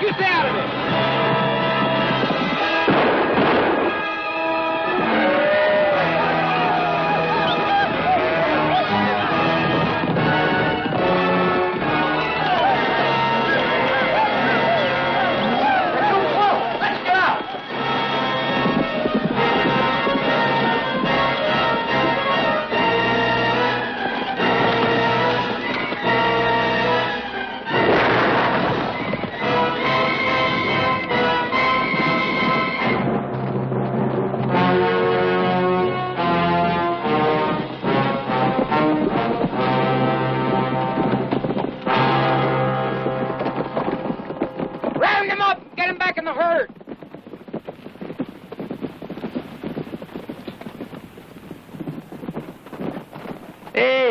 You stay out of it.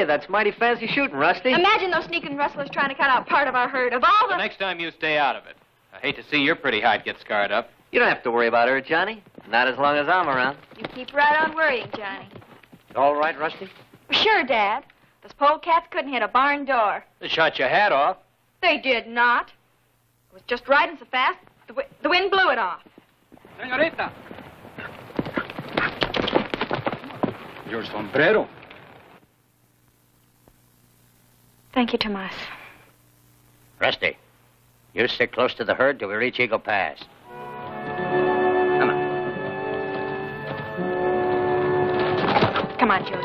That's mighty fancy shooting, Rusty. Imagine those sneaking rustlers trying to cut out part of our herd. Of all the... Next time you stay out of it. I hate to see your pretty hide get scarred up. You don't have to worry about her, Johnny. Not as long as I'm around. You keep right on worrying, Johnny. All right, Rusty? Sure, Dad. Those polecats couldn't hit a barn door. They shot your hat off. They did not. It was just riding so fast, the wind blew it off. Señorita. Your sombrero. Thank you, Tomas. Rusty, you stick close to the herd till we reach Eagle Pass. Come on. Come on, Judy.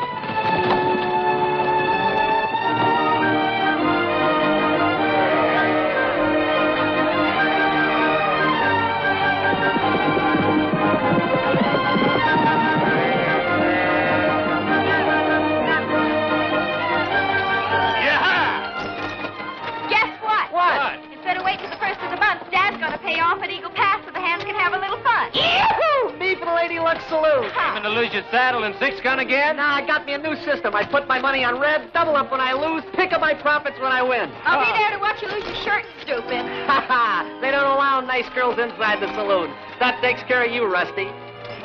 Pay off at Eagle Pass so the hands can have a little fun. Yee-hoo! Me for the Lady Luck Saloon. Aiming to lose your saddle and six-gun again? Nah, I got me a new system. I put my money on red, double up when I lose, pick up my profits when I win. I'll be there to watch you lose your shirt, stupid. Ha ha! They don't allow nice girls inside the saloon. That takes care of you, Rusty.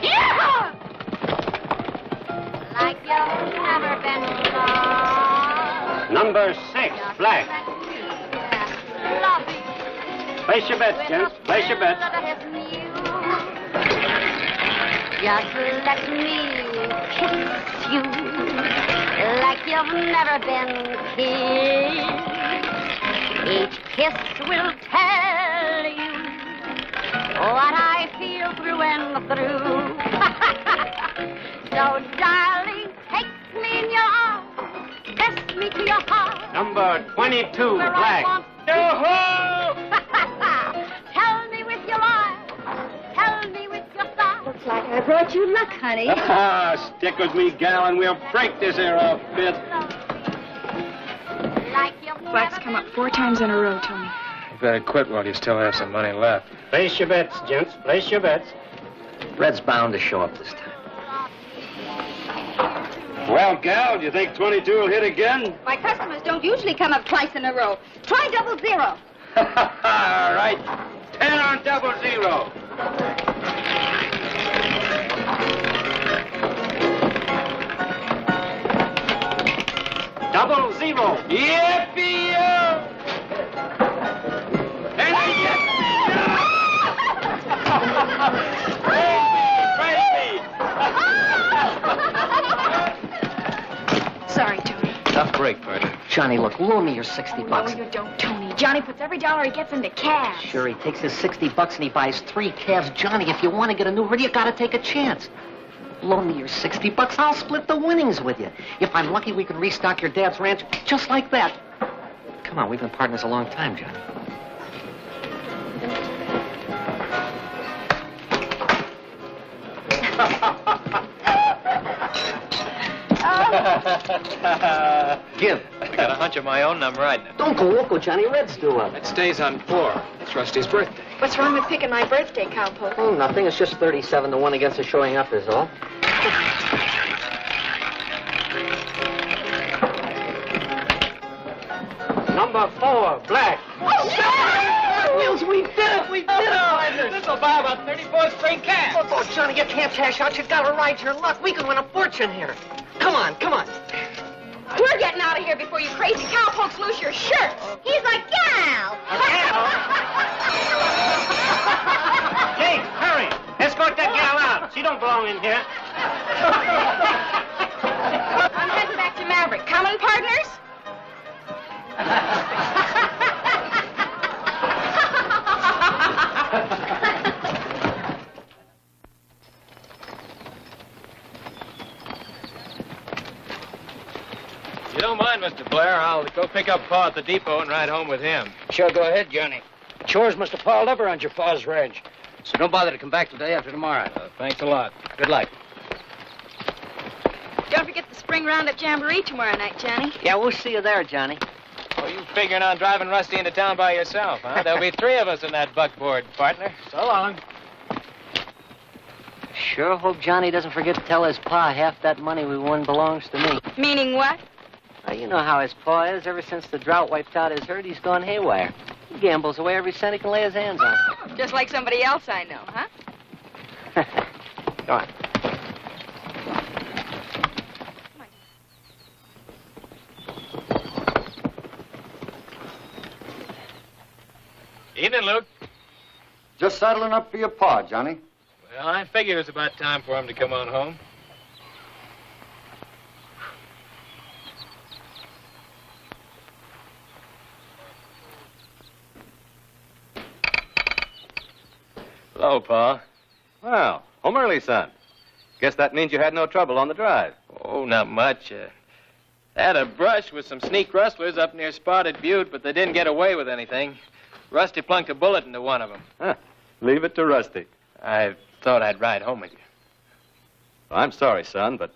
Yeah! Like you've never been lost. Number 6, black. Love you. Place your bets, gents. Place your bets. Just let me kiss you like you've never been kissed. Each kiss will tell you what I feel through and through. So, darling, take me in your arms, press me to your heart. Number 22, black. Yo-ho! Tell me with your eyes, tell me with your thoughts. Looks like I brought you luck, honey. Ah, stick with me, gal, and we'll break this here off bit. Like you've Black's never come up 4 times in a row, Tony. You better quit while you still have some money left. Place your bets, gents. Place your bets. Red's bound to show up this time. Well, gal, do you think 22 will hit again? My customers don't usually come up twice in a row. Try 00. All right. 10 on 00. Double 0. Yippee-yo! And a Sorry, Tony. Tough break, partner. Johnny, look, loan me your 60 bucks. No, you don't, Tony. Johnny puts every dollar he gets into cash. Sure, he takes his 60 bucks and he buys 3 calves. Johnny, if you want to get a new herd, you got to take a chance. Loan me your 60 bucks. I'll split the winnings with you. If I'm lucky, we can restock your dad's ranch just like that. Come on, we've been partners a long time, Johnny. Give. I got a hunch of my own. I'm riding it. Don't go loco, Johnny. Red's due up. It stays on 4. It's Rusty's birthday. What's wrong with picking my birthday, cowpoke? Oh, nothing. It's just 37 to 1 against the showing up is all. Number 4, black. Wheels, we did it! We did it! This'll buy about 34 straight calves. Oh, Johnny, you can't cash out. You gotta ride your luck. We can win a fortune here. Come on, come on. We're getting out of here before you crazy cowpokes lose your shirt. He's a gal. A gal? don't belong in here. I'm heading back to Maverick. Coming, partners? If you don't mind, Mr. Blair, I'll go pick up Pa at the depot and ride home with him. Sure, go ahead, Johnny. Chores must have piled up around your pa's ranch. So don't bother to come back till day after tomorrow. Thanks a lot. Good luck. Don't forget the spring roundup jamboree tomorrow night, Johnny. Yeah, we'll see you there, Johnny. Oh, you figuring on driving Rusty into town by yourself, huh? There'll be 3 of us in that buckboard, partner. So long. Sure hope Johnny doesn't forget to tell his pa half that money we won belongs to me. Meaning what? Now, you know how his pa is. Ever since the drought wiped out his herd, he's gone haywire. He gambles away every cent he can lay his hands on. Just like somebody else I know, huh? Go on. Evening, Luke. Just saddling up for your pa, Johnny. Well, I figured it was about time for him to come on home. Hello, Pa. Well, home early, son. Guess that means you had no trouble on the drive. Oh, not much. Had a brush with some sneak rustlers up near Spotted Butte, but they didn't get away with anything. Rusty plunked a bullet into one of them. Huh. Leave it to Rusty. I thought I'd ride home with you. Well, I'm sorry, son, but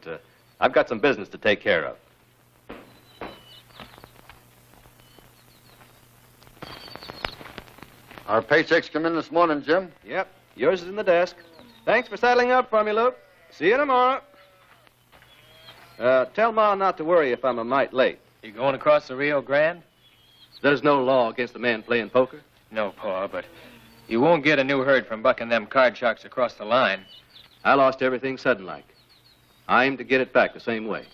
I've got some business to take care of. Our paychecks come in this morning, Jim. Yep, yours is in the desk. Thanks for settling up for me, Luke. See you tomorrow. Tell Ma not to worry if I'm a mite late. You going across the Rio Grande? There's no law against a man playing poker. No, Pa, but you won't get a new herd from bucking them card sharks across the line. I lost everything sudden-like. I aim to get it back the same way.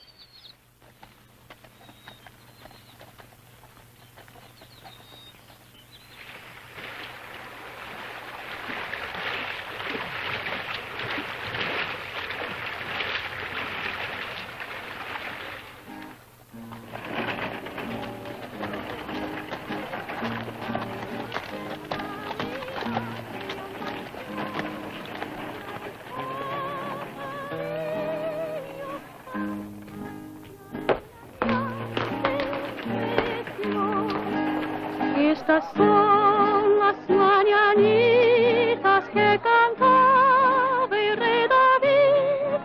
Estas son las mañanitas que cantaba el rey David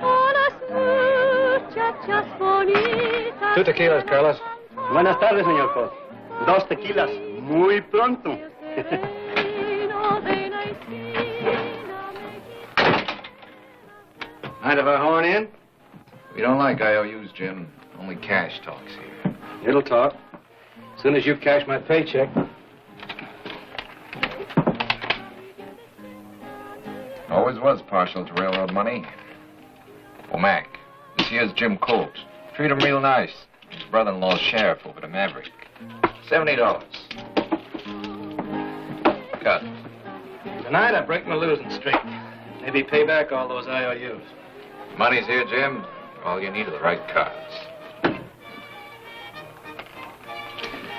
a las muchachas bonitas. 2 tequilas, Carlos. Buenas tardes, señor Cole. 2 tequilas. Muy pronto. Mind if I horn in? We don't like IOUs, Jim. Only cash talks here. It'll talk. As soon as you cash my paycheck. Always was partial to railroad money. Oh, Mac, this here's Jim Colt. Treat him real nice. His brother-in-law's sheriff over to Maverick. $70. Cut. Tonight I break my losing streak. Maybe pay back all those IOUs. Money's here, Jim. All you need are the right cards.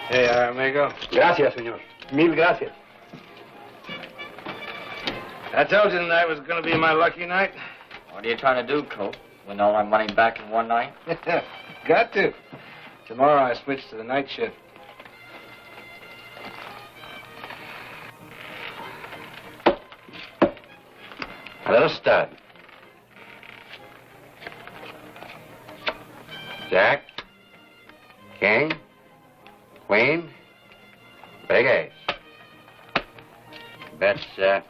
Hey, amigo. Gracias, señor. Mil gracias. I told you tonight was going to be my lucky night. What are you trying to do, Colt? Win all our money back in one night? Got to. Tomorrow I switch to the night shift. A little stud. Jack. King. Queen. Big ace. Bet's, $5.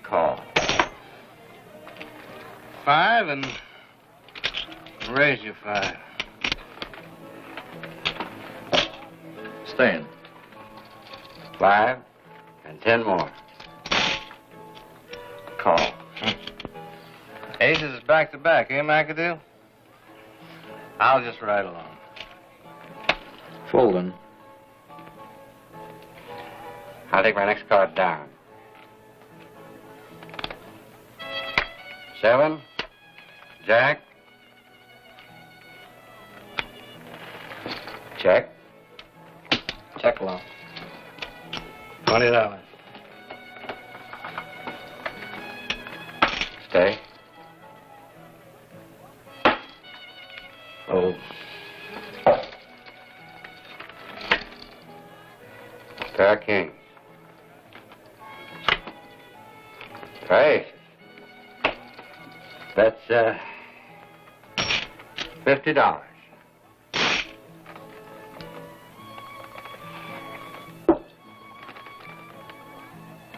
Call. 5 and raise you 5. Staying. 5 and 10 more. Call. Aces is back to back, eh, McAdoo? I'll just ride along. Folding. I'll take my next card down. 7. Jack. Check. Check low. $20. Stay. Fold. Pair of kings. Right. That's, $50.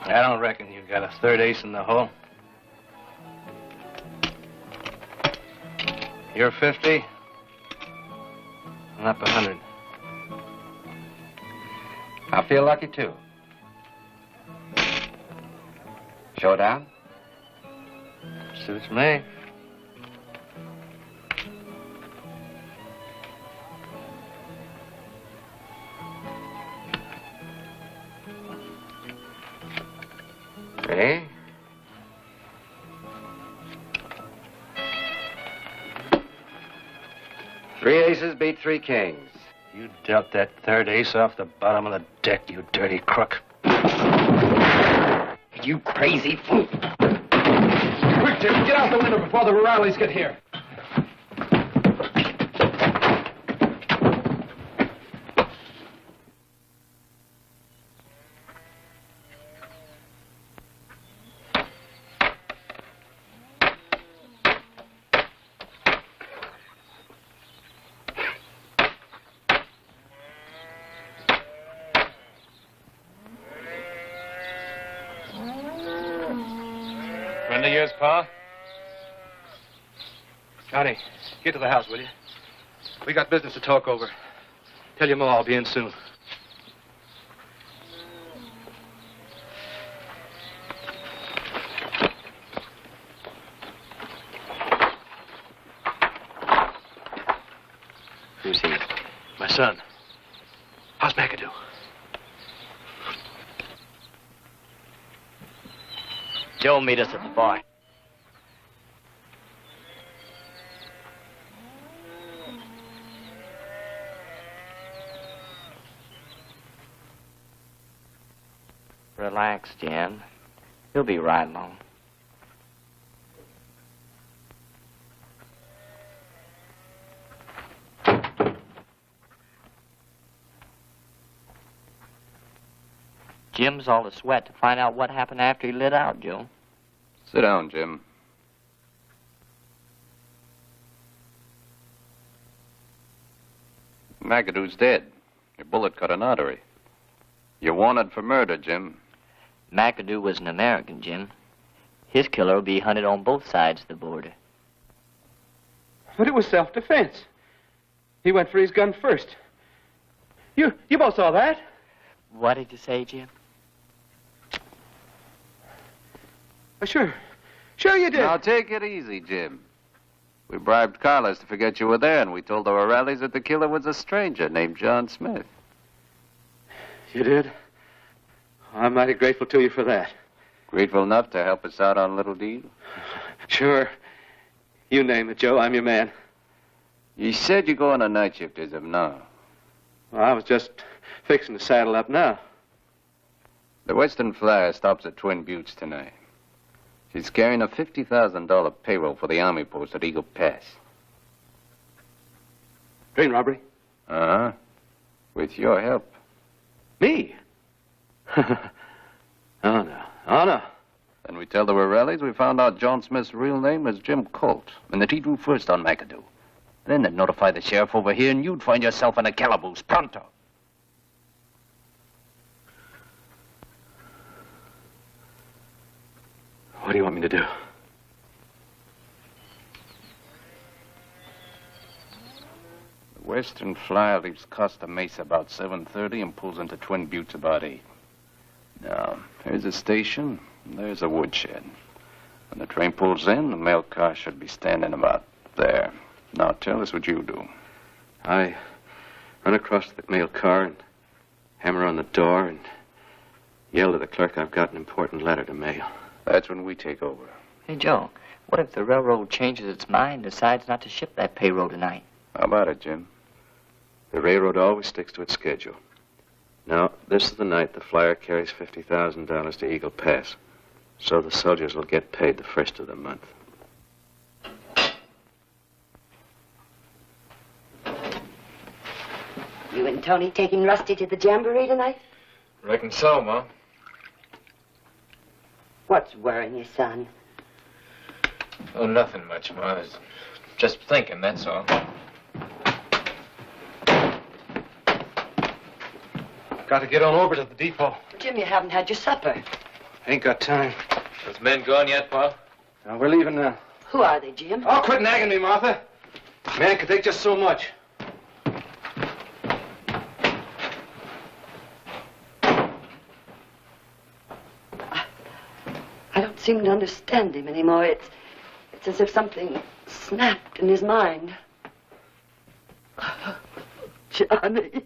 I don't reckon you got a third ace in the hole. You're 50. I'm up 100. I feel lucky, too. Showdown? Suits me. Ready? Three aces beat 3 kings. You dealt that third ace off the bottom of the deck, you dirty crook. You crazy fool. Quick, Jim, get out the window before the rurales get here. Friend of yours, Pa? Johnny, get to the house, will you? We got business to talk over. Tell your ma I'll be in soon. Who's he? My son. How's McAdoo? Joe, meet us at the bar. Relax, Jan. He'll be right along. Jim's all a sweat to find out what happened after he lit out, Joe. Sit down, Jim. McAdoo's dead. Your bullet cut an artery. You're wanted for murder, Jim. McAdoo was an American, Jim. His killer will be hunted on both sides of the border. But it was self-defense. He went for his gun first. You both saw that? What did you say, Jim? Sure. Sure you did. Now, take it easy, Jim. We bribed Carlos to forget you were there, and we told our rallies that the killer was a stranger named John Smith. You did? I'm mighty grateful to you for that. Grateful enough to help us out on a little deal? Sure. You name it, Joe. I'm your man. You said you go on a night shift as of now. Well, I was just fixing to saddle up now. The Western Flyer stops at Twin Buttes tonight. She's carrying a $50,000 payroll for the Army post at Eagle Pass. Train robbery? Uh-huh. With your help. Me? Oh, no. Oh, no. Then we tell the rallies we found out John Smith's real name was Jim Colt, and that he drew first on McAdoo. Then they'd notify the sheriff over here, and you'd find yourself in a calaboose pronto. What do you want me to do? The Western Flyer leaves Costa Mesa about 7:30 and pulls into Twin Buttes about 8. Now, here's a station, and there's a woodshed. When the train pulls in, the mail car should be standing about there. Now, tell us what you do. I run across to the mail car and hammer on the door and yell to the clerk I've got an important letter to mail. That's when we take over. Hey, Joe, what if the railroad changes its mind and decides not to ship that payroll tonight? How about it, Jim? The railroad always sticks to its schedule. Now, this is the night the flyer carries $50,000 to Eagle Pass. So the soldiers will get paid the first of the month. You and Tony taking Rusty to the jamboree tonight? Reckon so, Ma. What's worrying you, son? Oh, nothing much, Ma. Just thinking, that's all. Got to get on over to the depot. Jim, you haven't had your supper. Ain't got time. Those men gone yet, Pa? Now, we're leaving now. Who are they, Jim? Oh, quit nagging me, Martha. Man can take just so much. I don't seem to understand him anymore. It's as if something snapped in his mind. Johnny.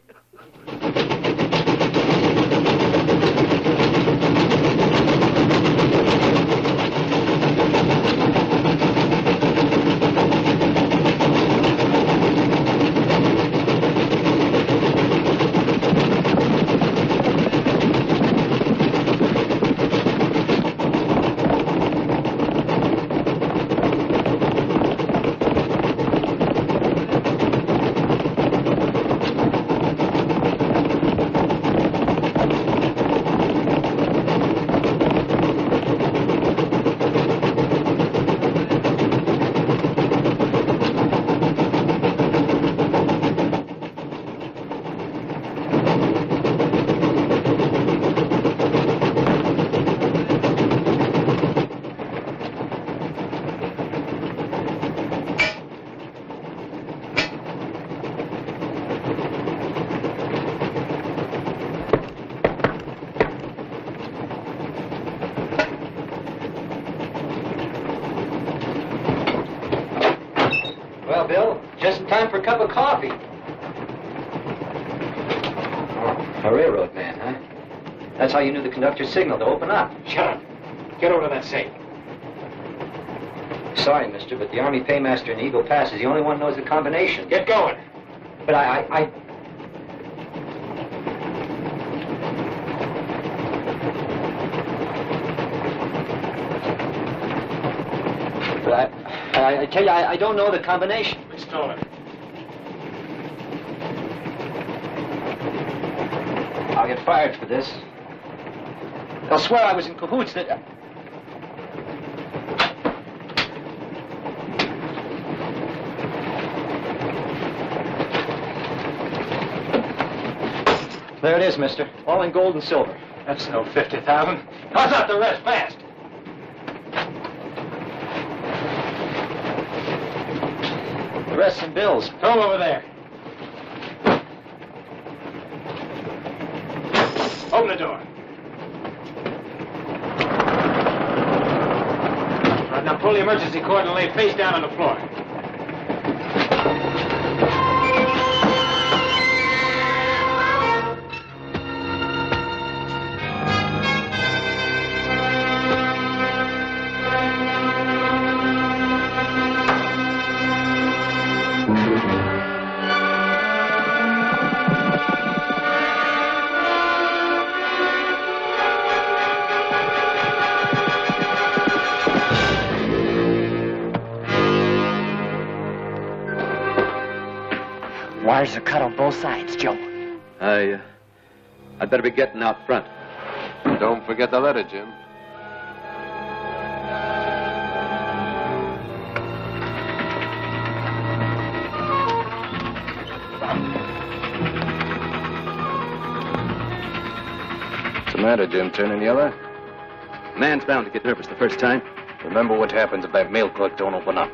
Well, Bill, just in time for a cup of coffee. A railroad man, huh? That's how you knew the conductor's signal to open up. Shut up. Get over to that safe. Sorry, mister, but the Army paymaster in Eagle Pass is the only one who knows the combination. Get going. But I... But I tell you, I don't know the combination. We stole it. I'll get fired for this. They'll swear I was in cahoots that... There it is, mister. All in gold and silver. That's no 50,000. How's out the rest, fast? The rest in bills. Throw 'em over there. Open the door. Right, now pull the emergency cord and lay face down on the floor. Wires are cut on both sides, Joe. I'd better be getting out front. Don't forget the letter, Jim. What's the matter, Jim? Turning yellow? Man's bound to get nervous the first time. Remember what happens if that mail clerk don't open up.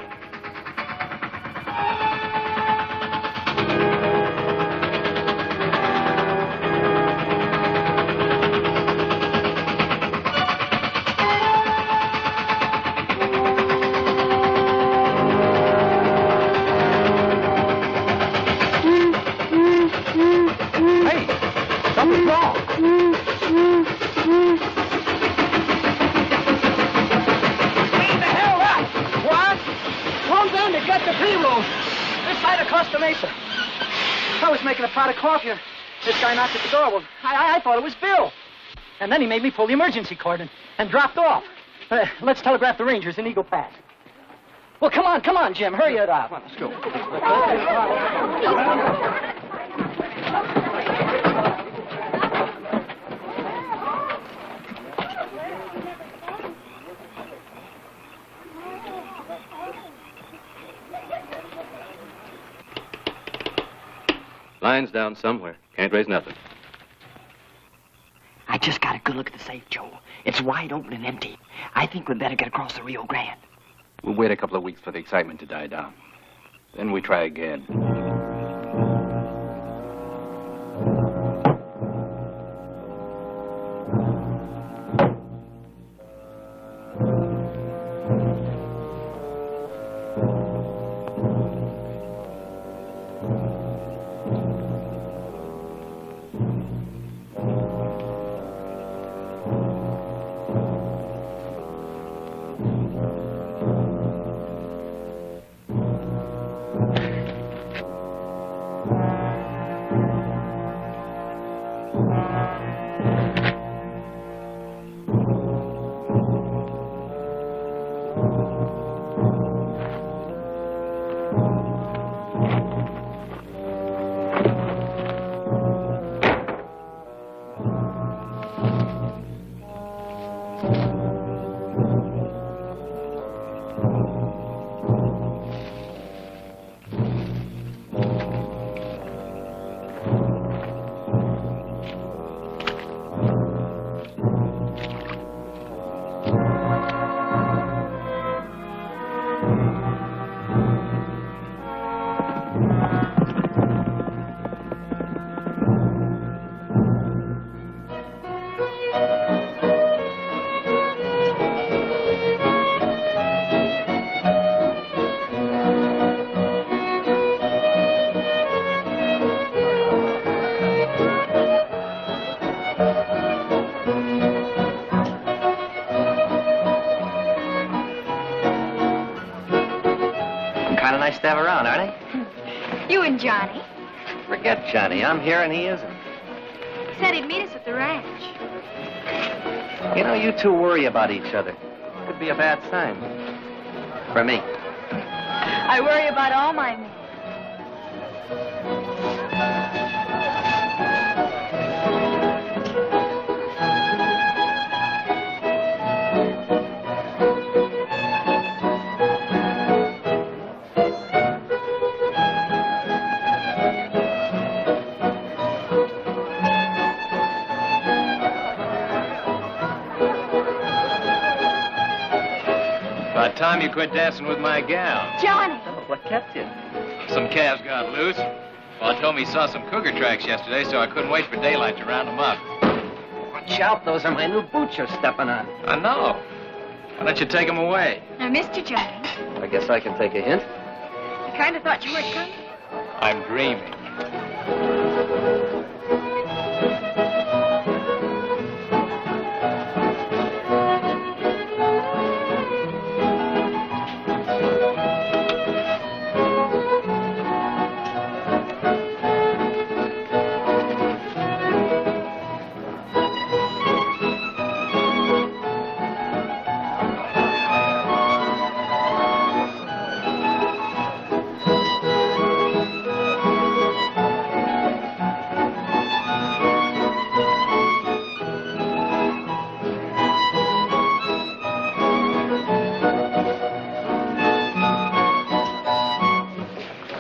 What the hell? got the payroll. This side of Costa Mesa. I was making a pot of coffee. This guy knocked at the door. Well, I thought it was Bill. And then he made me pull the emergency cord and dropped off. Let's telegraph the Rangers in Eagle Pass. Well, come on, Jim. Hurry it up. Let's go. Line's down somewhere. Can't raise nothing. I just got a good look at the safe, Joe. It's wide open and empty. I think we'd better get across the Rio Grande. We'll wait a couple of weeks for the excitement to die down. Then we try again. Kind of nice to have around, aren't they? You and Johnny. Forget Johnny. I'm here and he isn't. He said he'd meet us at the ranch. You know, you two worry about each other. Could be a bad sign. For me. I worry about all my men. About time you quit dancing with my gal. Johnny! Oh, what kept you? Some calves got loose. Well, told me he saw some cougar tracks yesterday, so I couldn't wait for daylight to round them up. Watch out, those are my new boots you're stepping on. I know. Why don't you take them away? I missed you, Johnny. I guess I can take a hint. I kind of thought you weren't coming. I'm dreaming.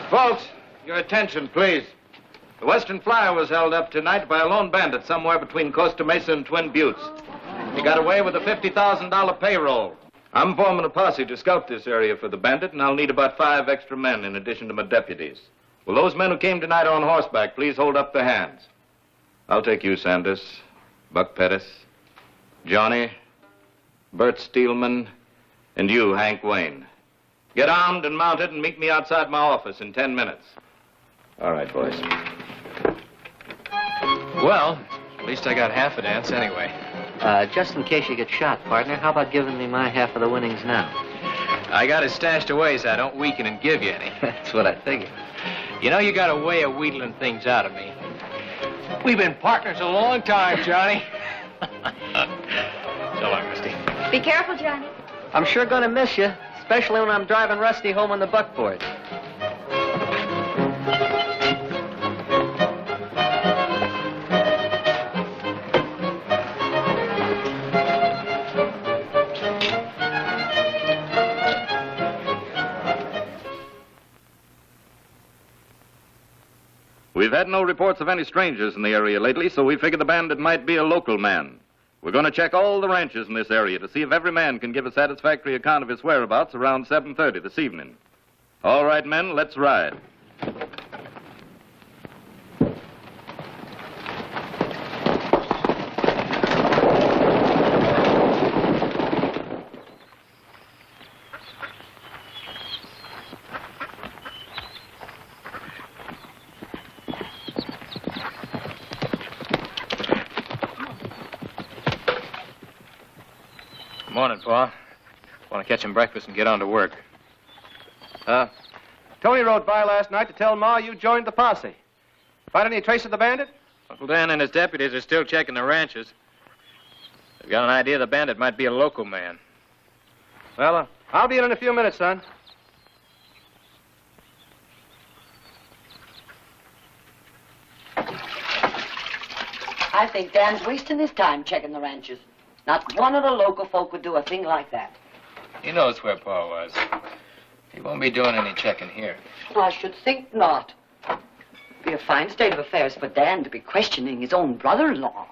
Folks, your attention, please. The Western Flyer was held up tonight by a lone bandit somewhere between Costa Mesa and Twin Buttes. He got away with a $50,000 payroll. I'm forming a posse to scout this area for the bandit, and I'll need about 5 extra men in addition to my deputies. Will those men who came tonight on horseback please hold up their hands? I'll take you, Sanders, Buck Pettis, Johnny, Bert Steelman, and you, Hank Wayne. Get armed and mounted and meet me outside my office in 10 minutes. All right, boys. Well, at least I got half a dance anyway. Just in case you get shot, partner, how about giving me my half of the winnings now? I got it stashed away so I don't weaken and give you any. That's what I figured. You know, you got a way of wheedling things out of me. We've been partners a long time, Johnny. So long, Rusty. Be careful, Johnny. I'm sure gonna miss you, especially when I'm driving Rusty home on the buckboard. We've had no reports of any strangers in the area lately, so we figured the bandit might be a local man. We're going to check all the ranches in this area to see if every man can give a satisfactory account of his whereabouts around 7:30 this evening. All right, men, let's ride. Morning, Pa. Want to catch him breakfast and get on to work. Tony rode by last night to tell Ma you joined the posse. Find any trace of the bandit? Uncle Dan and his deputies are still checking the ranches. They've got an idea the bandit might be a local man. Well, I'll be in a few minutes, son. I think Dan's wasting his time checking the ranches. Not one of the local folk would do a thing like that. He knows where Pa was. He won't be doing any checking here. I should think not. Be a fine state of affairs for Dan to be questioning his own brother-in-law.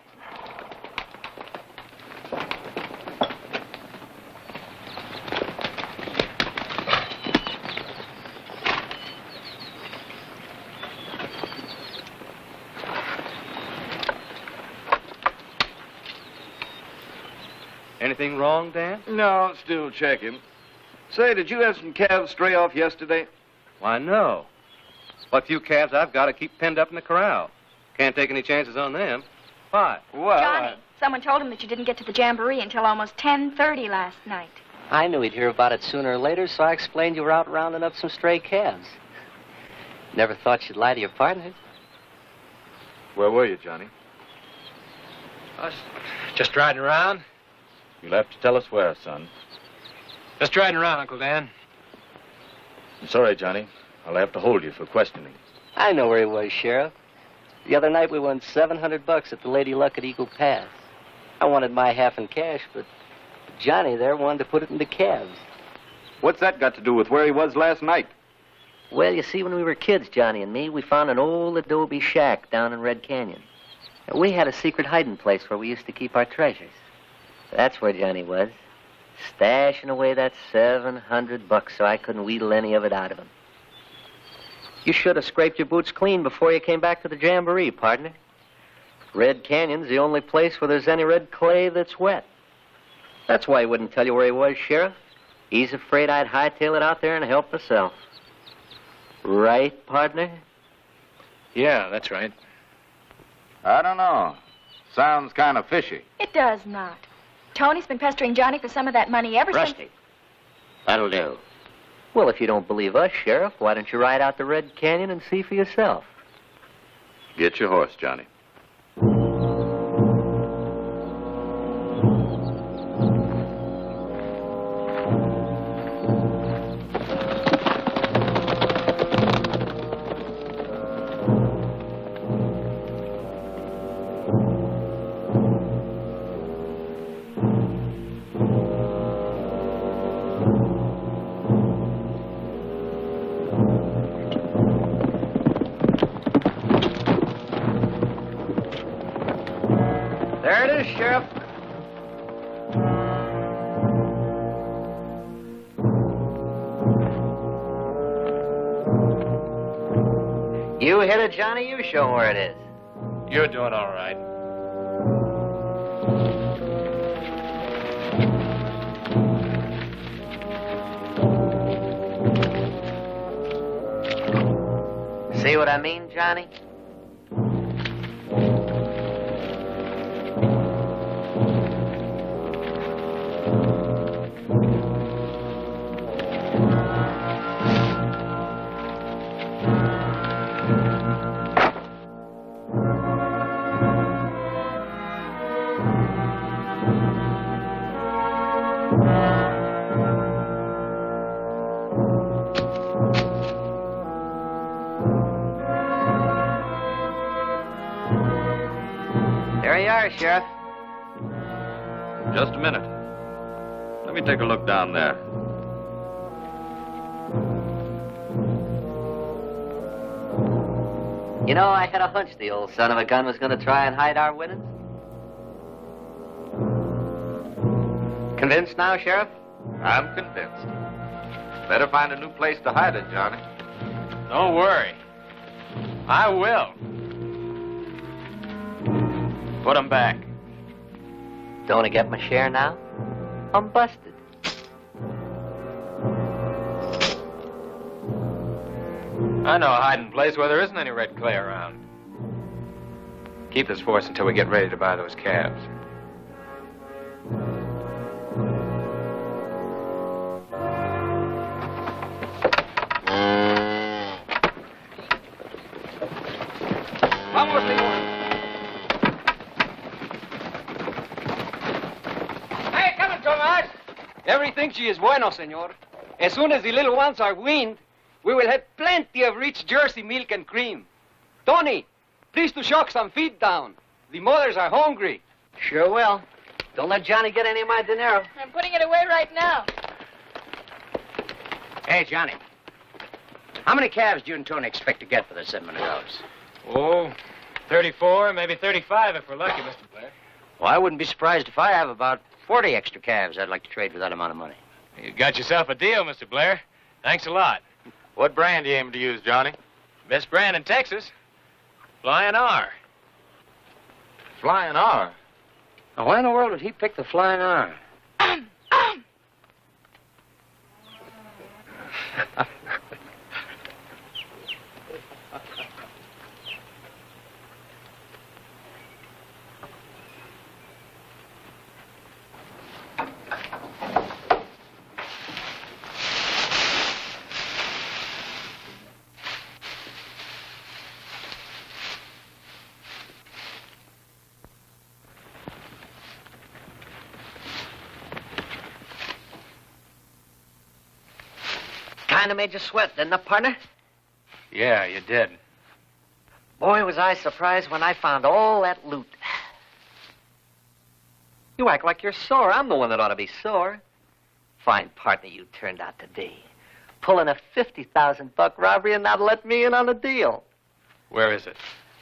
Anything wrong, Dan? No, still checking. Say, did you have some calves stray off yesterday? Why, no. What few calves I've got to keep penned up in the corral. Can't take any chances on them. Why? Well, Johnny, someone told him that you didn't get to the jamboree until almost 10:30 last night. I knew he'd hear about it sooner or later, so I explained you were out rounding up some stray calves. Never thought you'd lie to your partner. Where were you, Johnny? I was just riding around. You'll have to tell us where, son. Just riding around, Uncle Dan. I'm sorry, Johnny. I'll have to hold you for questioning. I know where he was, Sheriff. The other night we won $700 at the Lady Luck at Eagle Pass. I wanted my half in cash, but Johnny there wanted to put it into calves. What's that got to do with where he was last night? Well, you see, when we were kids, Johnny and me, we found an old adobe shack down in Red Canyon. And we had a secret hiding place where we used to keep our treasures. That's where Johnny was, stashing away that $700 so I couldn't wheedle any of it out of him. You should have scraped your boots clean before you came back to the jamboree, partner. Red Canyon's the only place where there's any red clay that's wet. That's why he wouldn't tell you where he was, Sheriff. He's afraid I'd hightail it out there and help myself. Right, partner? Yeah, that's right. I don't know. Sounds kind of fishy. It does not. Tony's been pestering Johnny for some of that money ever since... Rusty, that'll do. Well, if you don't believe us, Sheriff, why don't you ride out the Red Canyon and see for yourself? Get your horse, Johnny. There it is, Sheriff. You hit it, Johnny. You show 'em where it is. You're doing all right. See what I mean, Johnny? There you are, Sheriff. Just a minute. Let me take a look down there. You know, I had a hunch the old son of a gun was going to try and hide our winnings. Convinced now, Sheriff? I'm convinced. Better find a new place to hide it, Johnny. Don't worry. I will. Put 'em back. Don't want to get my share now? I'm busted. I know a hiding place where there isn't any red clay around. Keep this for us until we get ready to buy those calves. Vamos, señor. Hey, come on, Tomas. Everything she is bueno, senor. As soon as the little ones are weaned, we will have plenty of rich Jersey milk and cream. Tony, please to shock some feed down. The mothers are hungry. Sure will. Don't let Johnny get any of my dinero. I'm putting it away right now. Hey, Johnny. How many calves do you and Tony expect to get for the $700? Oh, 34, maybe 35 if we're lucky, Mr. Blair. Well, I wouldn't be surprised if I have about 40 extra calves I'd like to trade for that amount of money. You got yourself a deal, Mr. Blair. Thanks a lot. What brand do you aim to use, Johnny? Best brand in Texas. Flying R. Flying R. Now, why in the world would he pick the Flying R? Kind of made you sweat, didn't it, partner? Yeah, you did. Boy, was I surprised when I found all that loot. You act like you're sore. I'm the one that ought to be sore. Fine partner you turned out to be. Pulling a $50,000 robbery and not let me in on the deal. Where is it?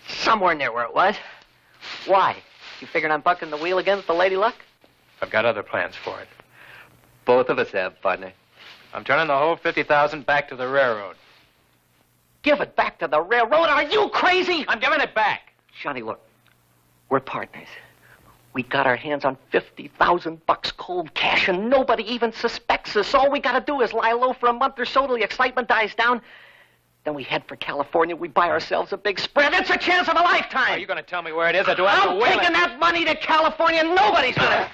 Somewhere near where it was. Why? You figuring I'm bucking the wheel again with the Lady Luck? I've got other plans for it. Both of us have, partner. I'm turning the whole 50,000 back to the railroad. Give it back to the railroad? Are you crazy? I'm giving it back. Johnny, look. We're partners. We got our hands on $50,000 cold cash, and nobody even suspects us. All we got to do is lie low for a month or so till the excitement dies down. Then we head for California. We buy ourselves a big spread. It's a chance of a lifetime. Are you going to tell me where it is, or do I have to I'm wheel taking it? that money to California. Nobody's going to...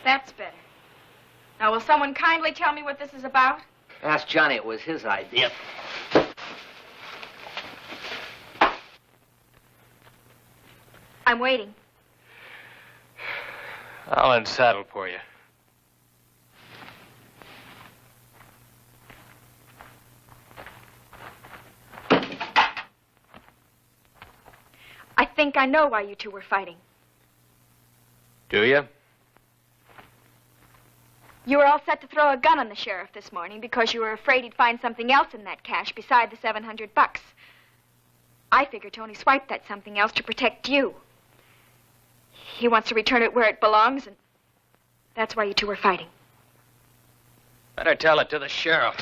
That's better. Now, will someone kindly tell me what this is about? Ask Johnny. It was his idea. I'm waiting. I'll unsaddle for you. I think I know why you two were fighting. Do you? You were all set to throw a gun on the sheriff this morning because you were afraid he'd find something else in that cash beside the $700. I figure Tony swiped that something else to protect you. He wants to return it where it belongs, and that's why you two were fighting. Better tell it to the sheriff.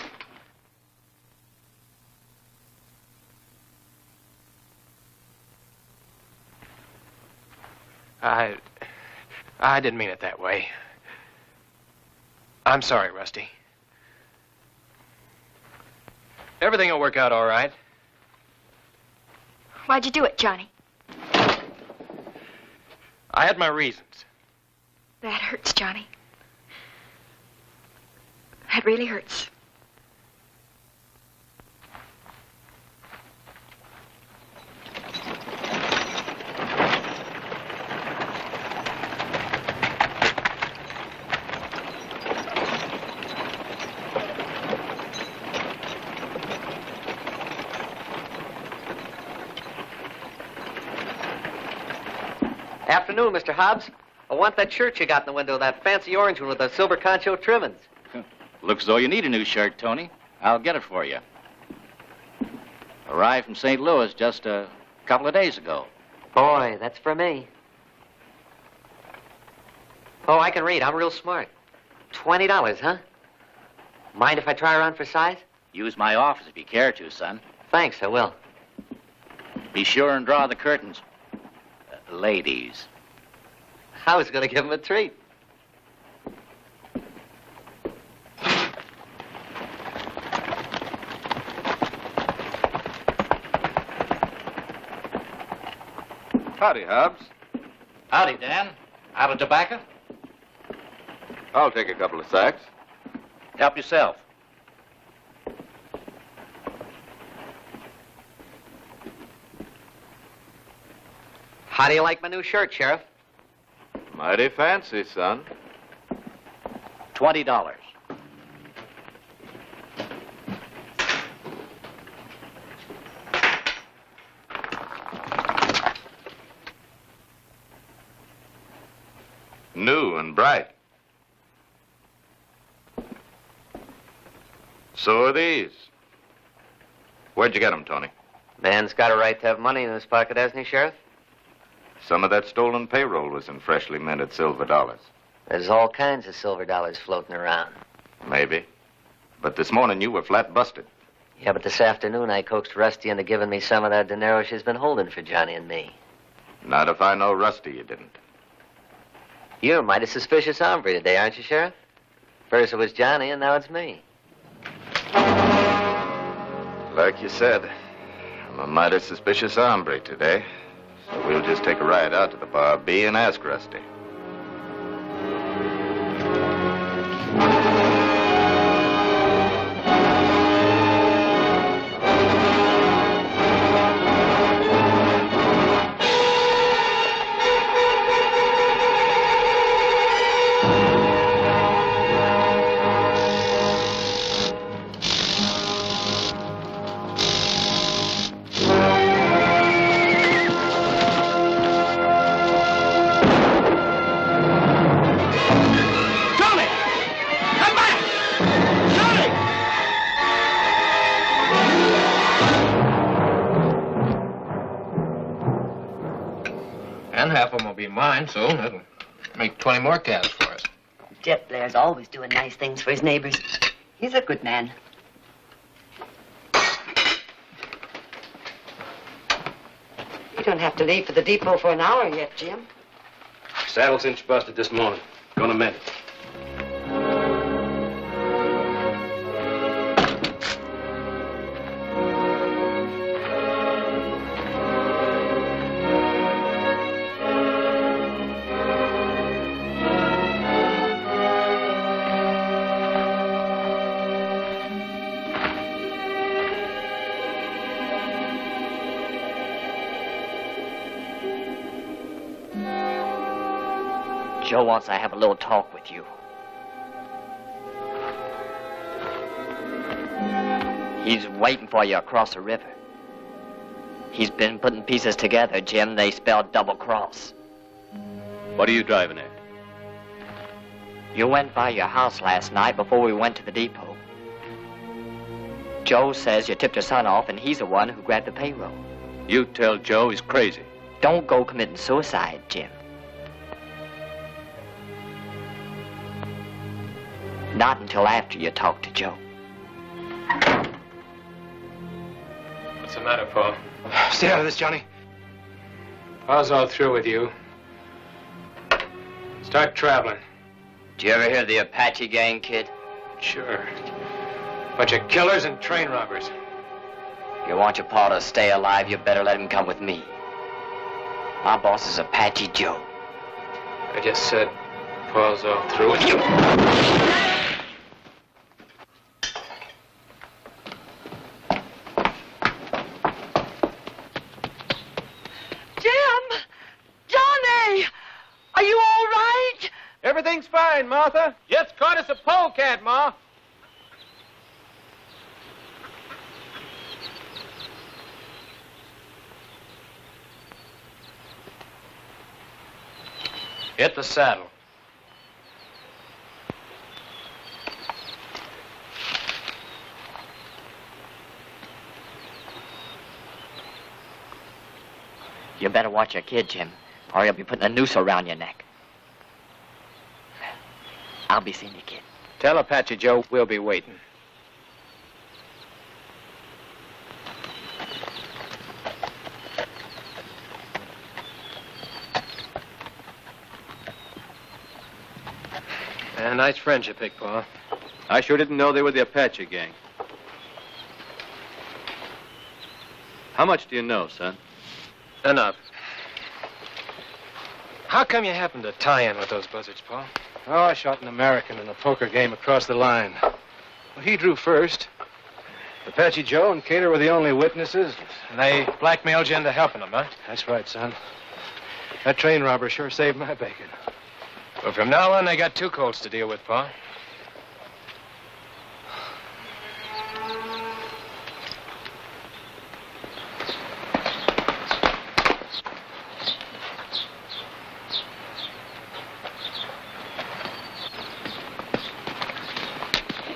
I didn't mean it that way. I'm sorry, Rusty. Everything will work out all right. Why'd you do it, Johnny? I had my reasons. That hurts, Johnny. That really hurts. Afternoon, Mr. Hobbs. I want that shirt you got in the window, that fancy orange one with the silver concho trimmings. Looks as though you need a new shirt, Tony. I'll get it for you. Arrived from St. Louis just a couple of days ago. Boy, that's for me. Oh, I can read. I'm real smart. $20, huh? Mind if I try around for size? Use my office if you care to, son. Thanks, I will. Be sure and draw the curtains. Ladies. I was going to give him a treat. Howdy, Hobbs. Howdy, Dan. Out of tobacco? I'll take a couple of sacks. Help yourself. How do you like my new shirt, Sheriff? Mighty fancy, son. $20. New and bright. So are these. Where'd you get them, Tony? Man's got a right to have money in his pocket, hasn't he, Sheriff? Some of that stolen payroll was in freshly minted silver dollars. There's all kinds of silver dollars floating around. Maybe. But this morning you were flat busted. Yeah, but this afternoon I coaxed Rusty into giving me some of that dinero she's been holding for Johnny and me. Not if I know Rusty, you didn't. You're a mighty suspicious hombre today, aren't you, Sheriff? First it was Johnny, and now it's me. Like you said, I'm a mighty suspicious hombre today. So we'll just take a ride out to the Bar B and ask Rusty. And half of them will be mine, so that'll make 20 more calves for us. Jet Blair's always doing nice things for his neighbors. He's a good man. You don't have to leave for the depot for an hour yet, Jim. Saddle cinch busted this morning. Gonna mend it. Joe wants to have a little talk with you. He's waiting for you across the river. He's been putting pieces together, Jim. They spell double cross. What are you driving at? You went by your house last night before we went to the depot. Joe says you tipped your son off, and he's the one who grabbed the payroll. You tell Joe he's crazy. Don't go committing suicide, Jim. Not until after you talk to Joe. What's the matter, Paul? Stay out of this, Johnny. Paul's all through with you. Start traveling. Do you ever hear of the Apache gang, kid? Sure. Bunch of killers and train robbers. You want your pa to stay alive, you better let him come with me. My boss is Apache Joe. I just said Paul's all through with you. Jim! Johnny! Are you all right? Everything's fine, Martha. Just caught us a polecat, Ma. Hit the saddle. You better watch your kid, Jim, or he'll be putting a noose around your neck. I'll be seeing you, kid. Tell Apache Joe we'll be waiting. Nice friends you picked, Paul. I sure didn't know they were the Apache gang. How much do you know, son? Enough. How come you happened to tie in with those buzzards, Paul? Oh, I shot an American in a poker game across the line. Well, he drew first. Apache Joe and Cater were the only witnesses. And they blackmailed you into helping them, huh? That's right, son. That train robber sure saved my bacon. Well, from now on, they got two colts to deal with, Paul.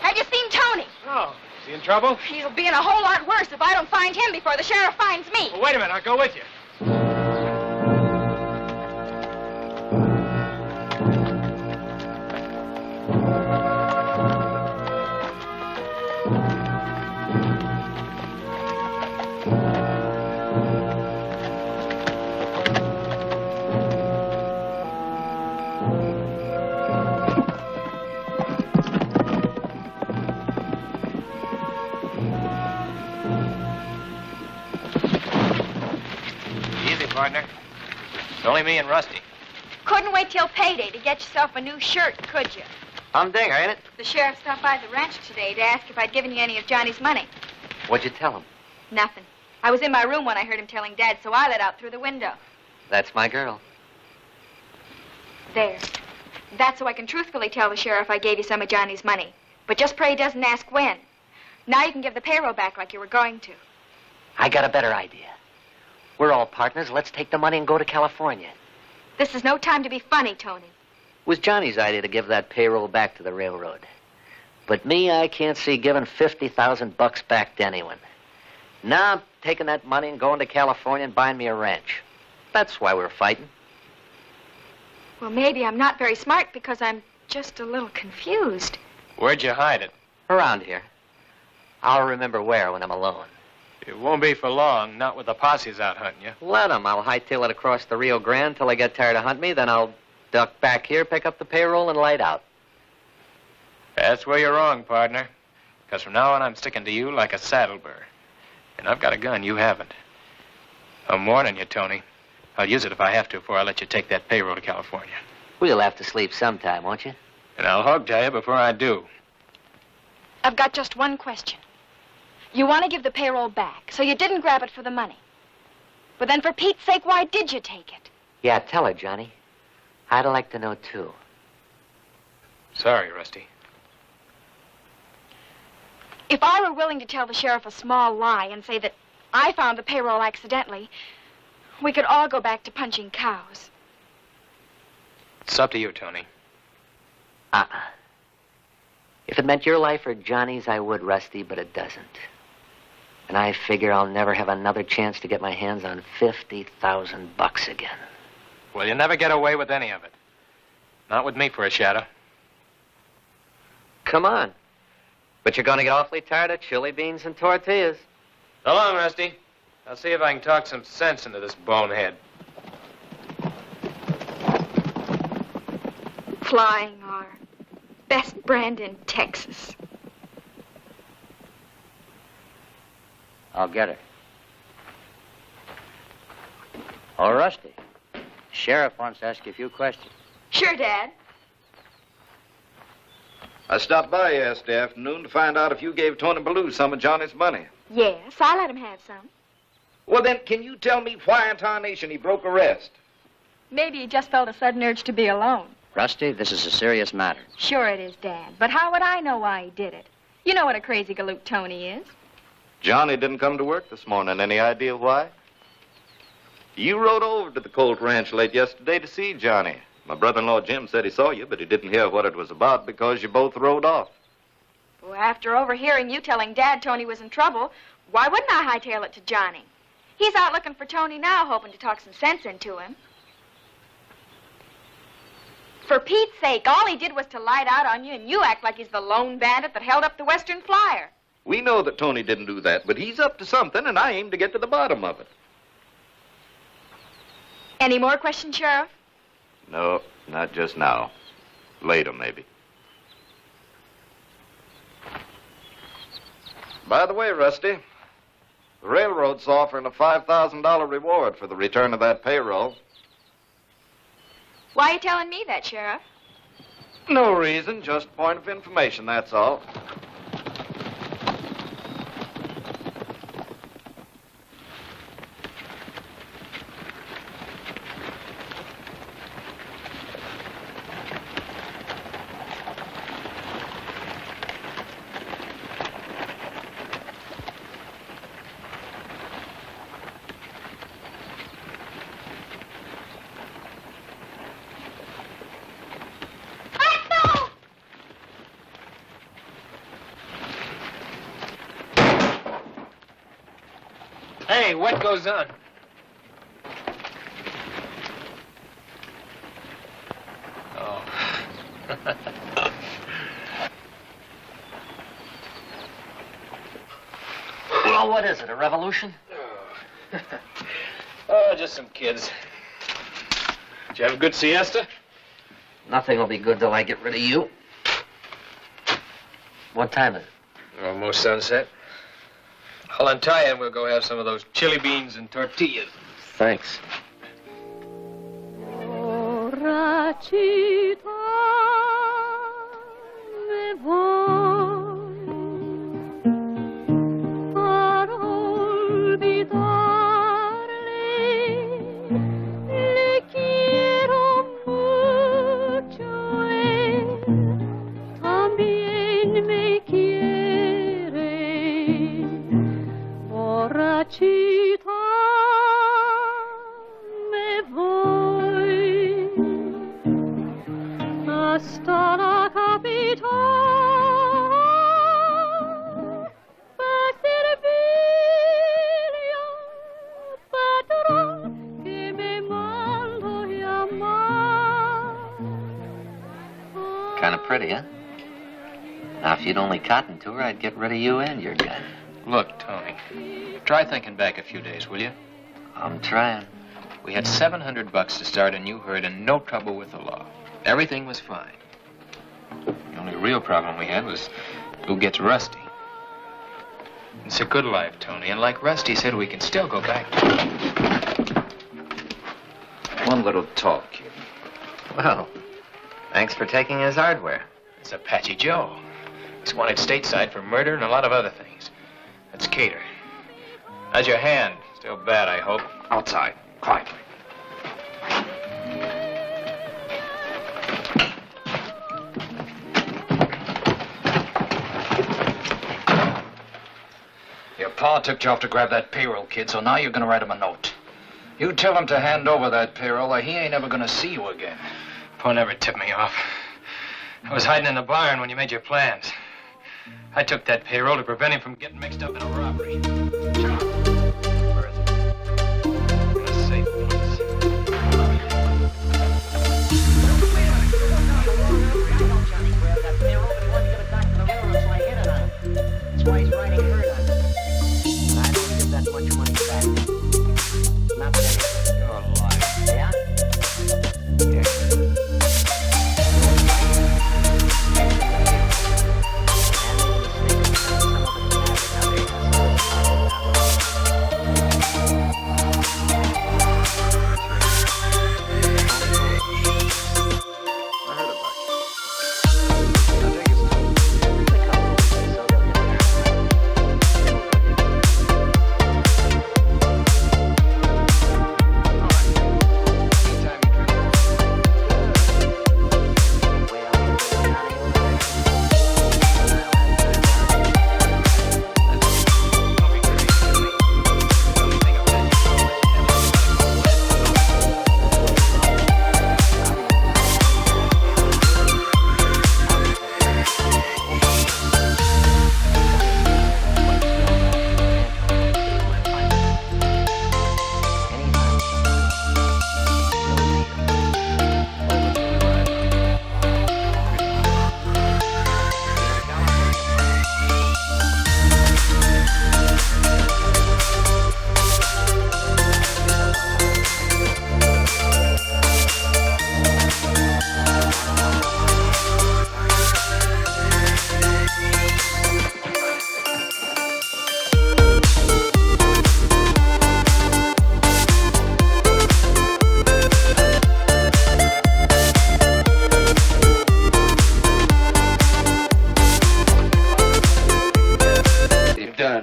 Have you seen Tony? Oh, is he in trouble? He'll be in a whole lot worse if I don't find him before the sheriff finds me. Well, wait a minute, I'll go with you. Partner. It's only me and Rusty. Couldn't wait till payday to get yourself a new shirt, could you? Humdinger, ain't it? The sheriff stopped by the ranch today to ask if I'd given you any of Johnny's money. What'd you tell him? Nothing. I was in my room when I heard him telling Dad, so I let out through the window. That's my girl. There. That's so I can truthfully tell the sheriff I gave you some of Johnny's money. But just pray he doesn't ask when. Now you can give the payroll back like you were going to. I got a better idea. We're all partners. Let's take the money and go to California. This is no time to be funny, Tony. It was Johnny's idea to give that payroll back to the railroad. But me, I can't see giving $50,000 back to anyone. Now I'm taking that money and going to California and buying me a ranch. That's why we're fighting. Well, maybe I'm not very smart because I'm just a little confused. Where'd you hide it? Around here. I'll remember where when I'm alone. It won't be for long, not with the posses out hunting you. Let them. I'll hightail it across the Rio Grande till they get tired of hunting me. Then I'll duck back here, pick up the payroll, and light out. That's where you're wrong, partner. Because from now on, I'm sticking to you like a saddle burr. And I've got a gun you haven't. I'm warning you, Tony. I'll use it if I have to before I let you take that payroll to California. Well, you'll have to sleep sometime, won't you? And I'll hog tie you before I do. I've got just one question. You want to give the payroll back, so you didn't grab it for the money. But then for Pete's sake, why did you take it? Yeah, tell her, Johnny. I'd like to know, too. Sorry, Rusty. If I were willing to tell the sheriff a small lie and say that I found the payroll accidentally, we could all go back to punching cows. It's up to you, Tony. If it meant your life or Johnny's, I would, Rusty, but it doesn't. And I figure I'll never have another chance to get my hands on $50,000 again. Well, you'll never get away with any of it. Not with me for a shadow. Come on. But you're going to get awfully tired of chili beans and tortillas. So long, Rusty. I'll see if I can talk some sense into this bonehead. Flying or Brandon, Texas. I'll get her. Oh, Rusty. Sheriff wants to ask you a few questions. Sure, Dad. I stopped by yesterday afternoon to find out if you gave Tony Ballou some of Johnny's money. Yes, I let him have some. Well, then, can you tell me why in tarnation he broke arrest? Maybe he just felt a sudden urge to be alone. Rusty, this is a serious matter. Sure it is, Dad. But how would I know why he did it? You know what a crazy galoot Tony is. Johnny didn't come to work this morning. Any idea why? You rode over to the Colt Ranch late yesterday to see Johnny. My brother-in-law Jim said he saw you, but he didn't hear what it was about because you both rode off. Well, after overhearing you telling Dad Tony was in trouble, why wouldn't I hightail it to Johnny? He's out looking for Tony now, hoping to talk some sense into him. For Pete's sake, all he did was to light out on you, and you act like he's the lone bandit that held up the Western Flyer. We know that Tony didn't do that, but he's up to something, and I aim to get to the bottom of it. Any more questions, Sheriff? No, not just now. Later, maybe. By the way, Rusty, the railroad's offering a $5,000 reward for the return of that payroll. Why are you telling me that, Sheriff? No reason, just a point of information, that's all. Hey, what goes on? Oh. Well, what is it, a revolution? Oh, just some kids. Did you have a good siesta? Nothing will be good till I get rid of you. What time is it? Almost sunset. I'll untie you and we'll go have some of those chili beans and tortillas. Thanks. Kind of pretty, huh? Now, if you'd only cottoned to her, I'd get rid of you and your gun. Look, Tony, try thinking back a few days, will you? I'm trying. We had $700 to start a new herd and no trouble with the law. Everything was fine. The only real problem we had was who gets Rusty. It's a good life, Tony, and like Rusty said, we can still go back. One little talk, kid. Well, thanks for taking his hardware. It's Apache Joe. He's wanted stateside for murder and a lot of other things. That's Cater. How's your hand? Still bad, I hope. Outside, quietly. Your pa took you off to grab that payroll, kid, so now you're gonna write him a note. You tell him to hand over that payroll or he ain't ever gonna see you again. Pa never tipped me off. I was hiding in the barn when you made your plans. I took that payroll to prevent him from getting mixed up in a robbery. Where is it? In a safe place. That's why he's riding herd on it. I don't give that much money back. Not that you're alive. Yeah? Here.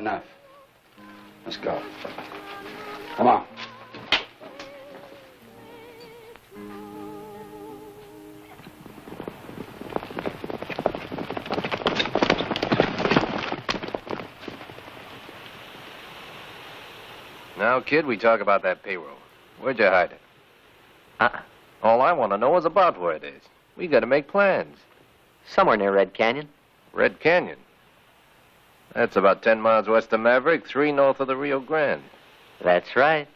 enough. Let's go. Come on. Now, kid, we talk about that payroll. Where'd you hide it? All I want to know is about where it is. We got to make plans. Somewhere near Red Canyon. Red Canyon? That's about 10 miles west of Maverick, 3 north of the Rio Grande. That's right.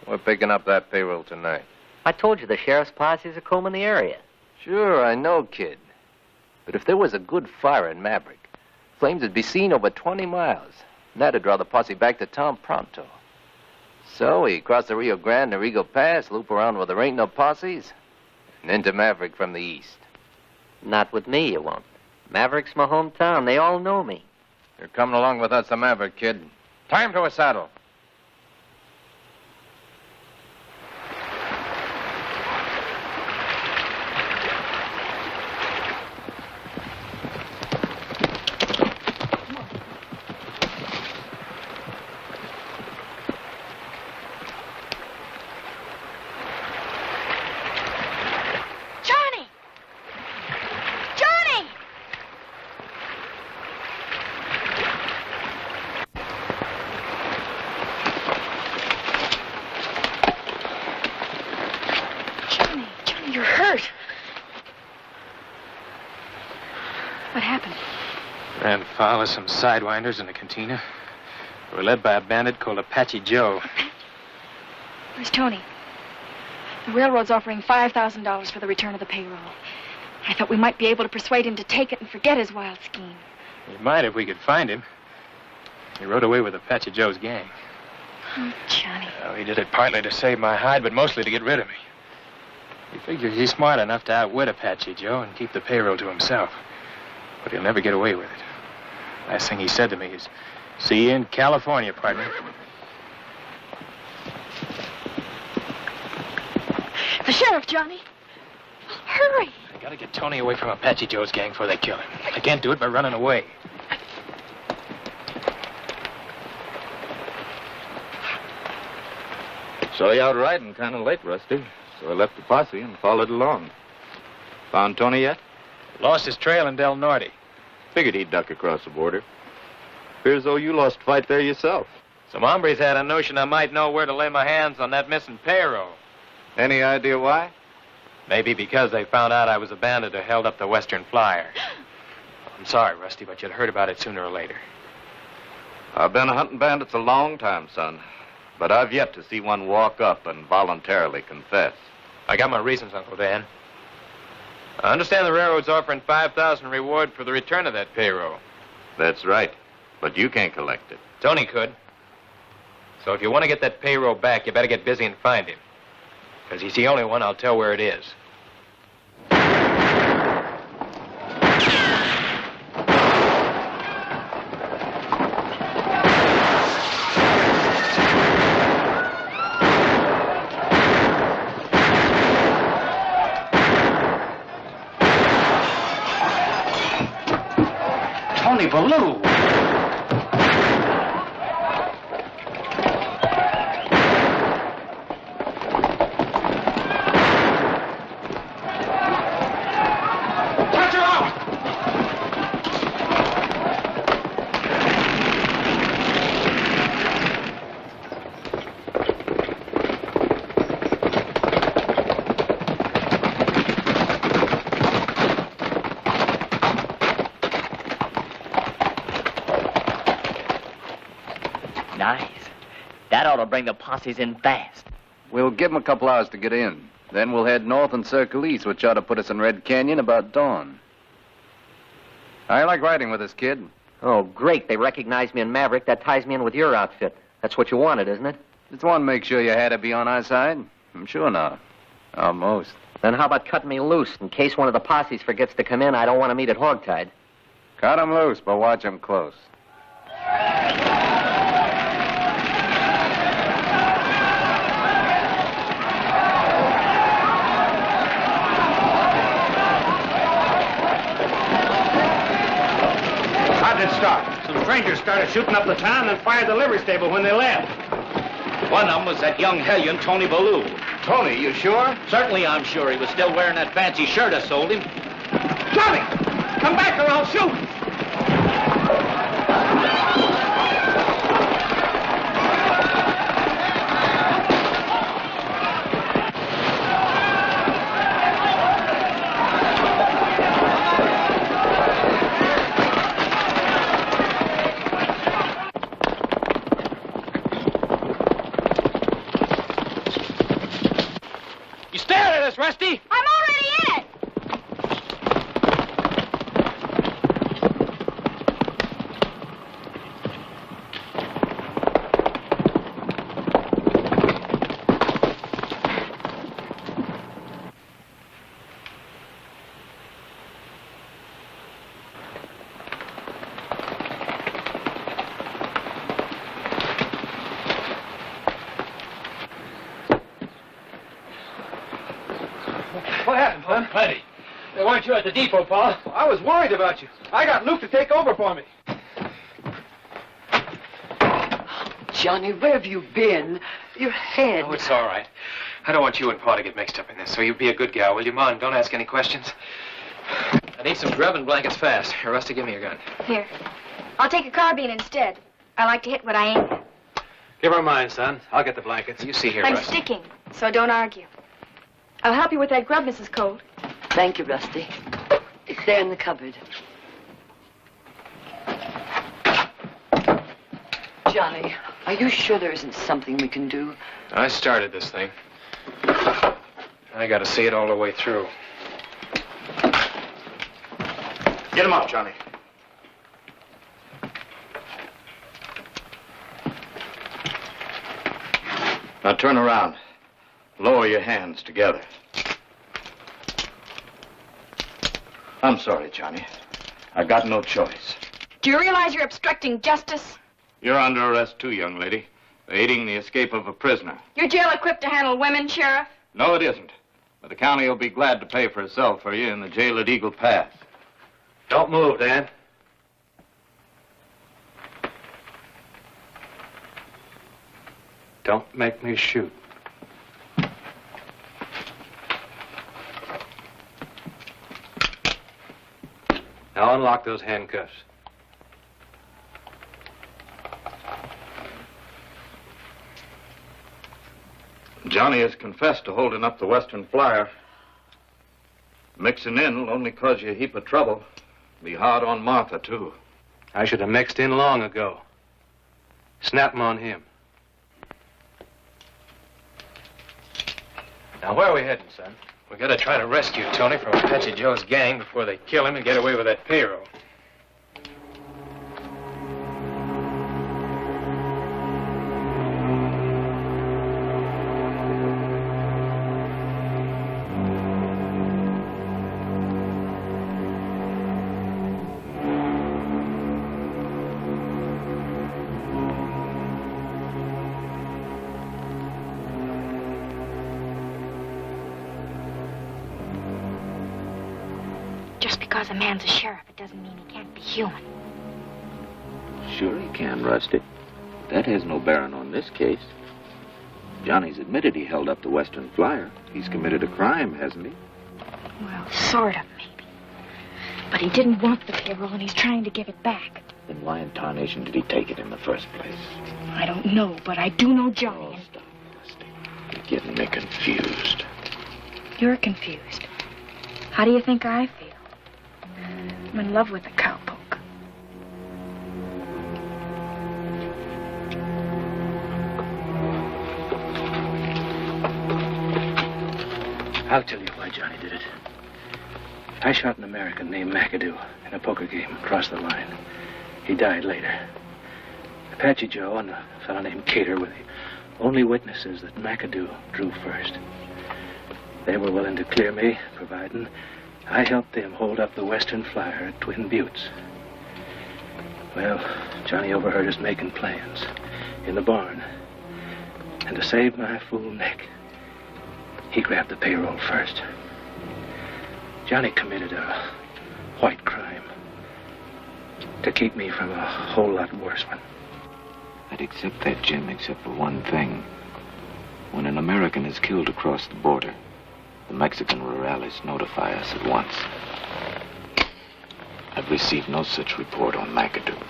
We're picking up that payroll tonight. I told you the sheriff's posses are combing the area. Sure, I know, kid. But if there was a good fire in Maverick, flames would be seen over 20 miles. And that'd draw the posse back to town pronto. So we cross the Rio Grande and Eagle Pass, loop around where there ain't no posses, and into Maverick from the east. Not with me, you won't. Maverick's my hometown. They all know me. You're coming along with us to Maverick, kid. Time to a saddle. Ran foul of some sidewinders in a cantina. We were led by a bandit called Apache Joe. Where's Tony? The railroad's offering $5,000 for the return of the payroll. I thought we might be able to persuade him to take it and forget his wild scheme. We might if we could find him. He rode away with Apache Joe's gang. Oh, Johnny. Well, he did it partly to save my hide, but mostly to get rid of me. He figures he's smart enough to outwit Apache Joe and keep the payroll to himself. But he'll never get away with it. Last thing he said to me is, see you in California, partner. The sheriff, Johnny. Oh, hurry. I gotta get Tony away from Apache Joe's gang before they kill him. I can't do it by running away. Saw you out riding kind of late, Rusty. So I left the posse and followed along. Found Tony yet? Lost his trail in Del Norte. Figured he'd duck across the border. Appears as though you lost a fight there yourself. Some hombres had a notion I might know where to lay my hands on that missing payroll. Any idea why? Maybe because they found out I was a bandit who held up the Western Flyer. I'm sorry, Rusty, but you'd heard about it sooner or later. I've been hunting bandits a long time, son. But I've yet to see one walk up and voluntarily confess. I got my reasons, Uncle Dan. I understand the railroad's offering $5,000 reward for the return of that payroll. That's right. But you can't collect it. Tony could. So if you want to get that payroll back, you better get busy and find him. Because he's the only one I'll tell where it is. Tony Ballou. Nice. That ought to bring the posses in fast. We'll give them a couple hours to get in. Then we'll head north and circle east, which ought to put us in Red Canyon about dawn. I like riding with this kid. Oh, great. They recognize me in Maverick. That ties me in with your outfit. That's what you wanted, isn't it? Just want to make sure you had to be on our side. I'm sure now. Almost. Then how about cutting me loose? In case one of the posses forgets to come in, I don't want to meet at hogtied. Cut him loose, but watch him close. did it start? Some strangers started shooting up the town and fired the livery stable when they left. One of them was that young hellion, Tony Ballou. Tony, you sure? Certainly I'm sure he was still wearing that fancy shirt I sold him. Johnny! Come back or I'll shoot! Rusty? I'm already in it. What happened, Clem? Plenty. They weren't you at the depot, Pa? I was worried about you. I got Luke to take over for me. Johnny, where have you been? Your head. Oh, it's all right. I don't want you and Pa to get mixed up in this, so you be a good gal, will you, Ma? And don't ask any questions. I need some grub and blankets fast. Here, Rusty, give me your gun. Here. I'll take a carbine instead. I like to hit what I aim at. Give her mine, son. I'll get the blankets. You see here, I'm Rusty. sticking, so don't argue. I'll help you with that grub, Mrs. Colt. Thank you, Rusty. It's there in the cupboard. Johnny, are you sure there isn't something we can do? I started this thing. I gotta see it all the way through. Get him up, Johnny. Now turn around. Lower your hands together. I'm sorry, Johnny. I got no choice. Do you realize you're obstructing justice? You're under arrest too, young lady. For aiding the escape of a prisoner. Your jail equipped to handle women, Sheriff? No, it isn't. But the county will be glad to pay for a cell for you in the jail at Eagle Pass. Don't move, Dan. Don't make me shoot. Now unlock those handcuffs. Johnny has confessed to holding up the Western Flyer. Mixing in will only cause you a heap of trouble. Be hard on Martha, too. I should have mixed in long ago. Snap 'em on him. Now, where are we heading, son? We gotta try to rescue Tony from Apache Joe's gang before they kill him and get away with that payroll. Just because a man's a sheriff, it doesn't mean he can't be human. Sure he can, Rusty. That has no bearing on this case. Johnny's admitted he held up the Western Flyer. He's committed a crime, hasn't he? Well, sort of, maybe. But he didn't want the payroll, and he's trying to give it back. Then why in tarnation did he take it in the first place? I don't know, but I do know Johnny. Oh, stop, Rusty. You're getting me confused. You're confused. How do you think I feel? I'm in love with a cowpoke. I'll tell you why Johnny did it. I shot an American named McAdoo in a poker game across the line. He died later. Apache Joe and a fellow named Cater were the only witnesses that McAdoo drew first. They were willing to clear me, providing I helped them hold up the Western Flyer at Twin Buttes. Well, Johnny overheard us making plans in the barn. And to save my fool neck, he grabbed the payroll first. Johnny committed a white crime. to keep me from a whole lot worse one. I'd accept that, Jim, except for one thing. When an American is killed across the border, the Mexican rurales notify us at once. I've received no such report on McAdoo.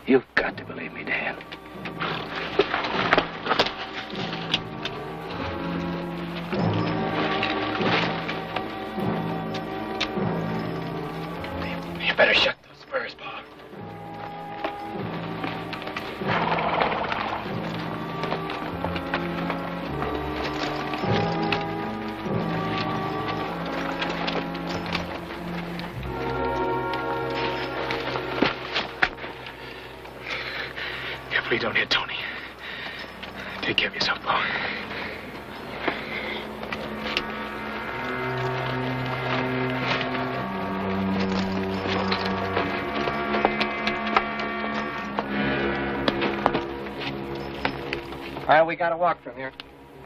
You've got to believe me, Dan. You better shut those spurs, Pa. Please don't hit Tony. Take care of yourself, Paul. All right, we got to walk from here.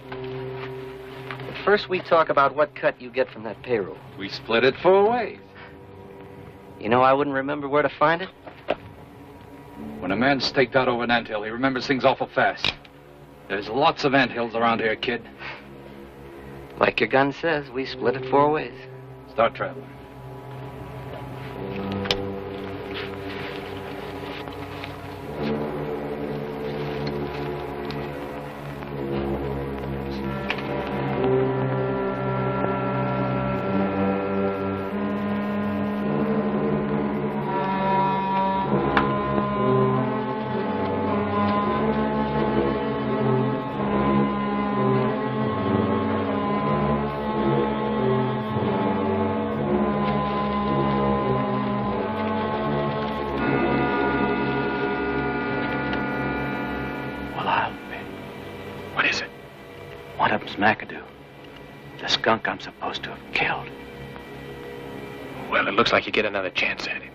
But first, we talk about what cut you get from that payroll. We split it 4 ways. You know, I wouldn't remember where to find it. When a man's staked out over an anthill, he remembers things awful fast. There's lots of anthills around here, kid. Like your gun says, we split it 4 ways. Start traveling. McAdoo. The skunk I'm supposed to have killed. Well, it looks like you get another chance at him.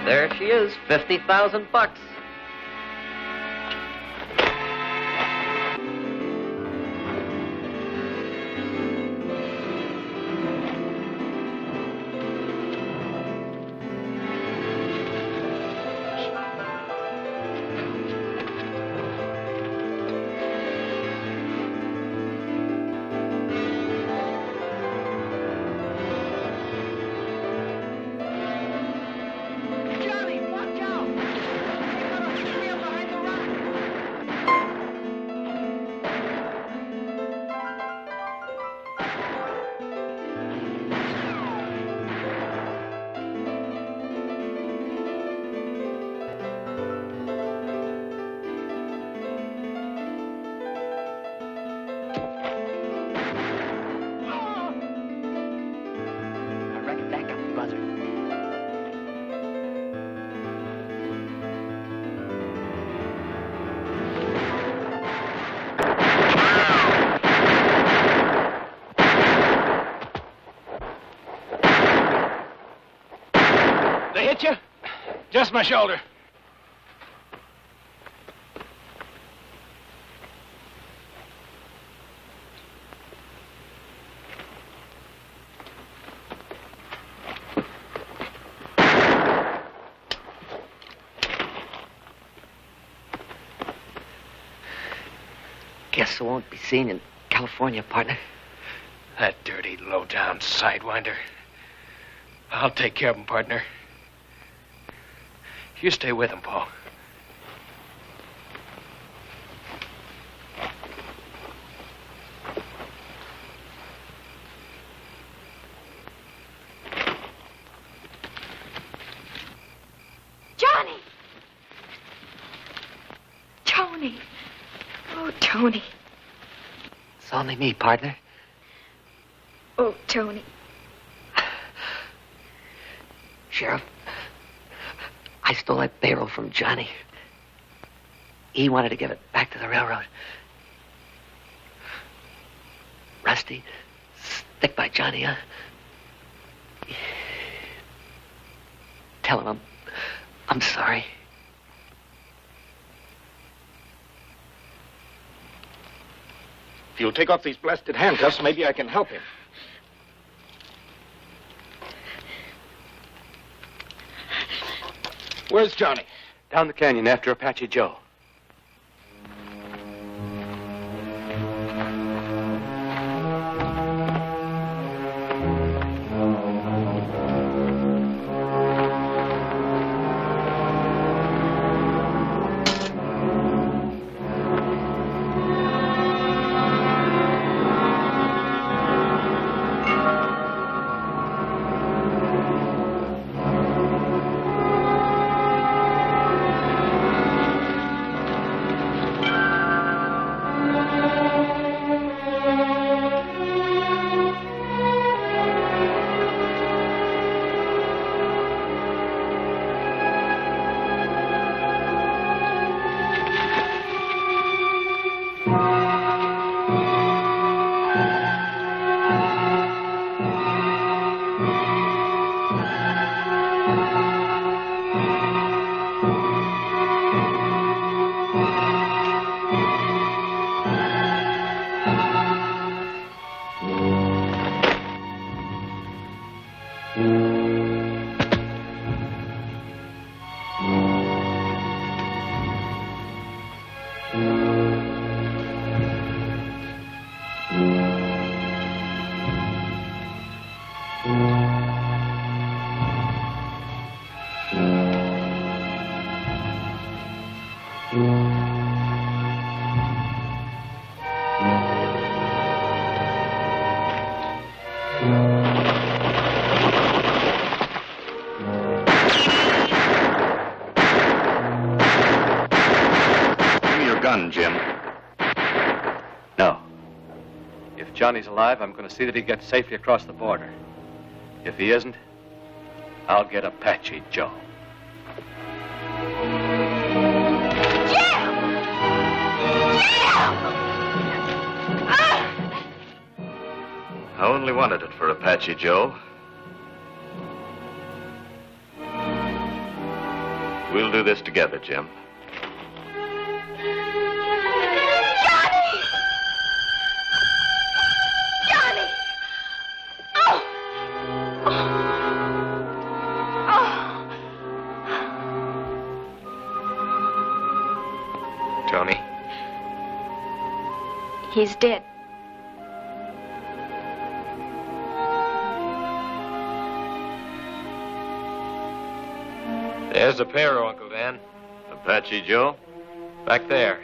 There she is, $50,000. Hit you? Just my shoulder. Guess I won't be seen in California, partner. That dirty, low-down sidewinder. I'll take care of him, partner. You stay with him, Paul. Johnny! Tony! Oh, Tony. It's only me, partner. Oh, Tony. Sheriff, I stole that payroll from Johnny. He wanted to give it back to the railroad. Rusty, stick by Johnny, huh? Tell him I'm sorry. If you'll take off these blasted handcuffs, maybe I can help him. Where's Johnny? Down the canyon after Apache Joe. Jim. No. If Johnny's alive, I'm going to see that he gets safely across the border. If he isn't, I'll get Apache Joe. I only wanted it for Apache Joe. We'll do this together, Jim. Tony. He's dead. There's the payroll, Uncle Dan. Apache Joe? Back there.